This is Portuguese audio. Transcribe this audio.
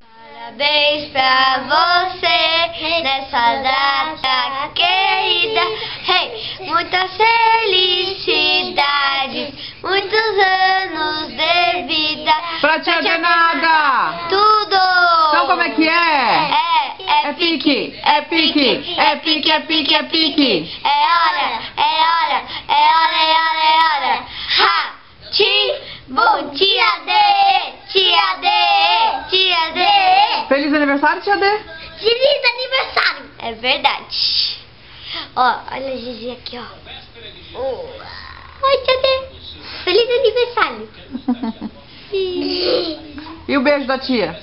Parabéns pra você nessa data querida. Hey, muitas felicidades, muitos anos de vida. Pra tia Denada! Tudo! Então como é que é? É pique, É pique, é pique, é pique, é pique. é hora, é hora, é hora, é hora, é hora. Ha! Ti, bom, tia D, tia D, tia D. Feliz aniversário, tia D! Feliz aniversário! É verdade. Ó, olha a Gigi aqui, ó. Oi, tia D. Feliz aniversário. E o beijo da tia?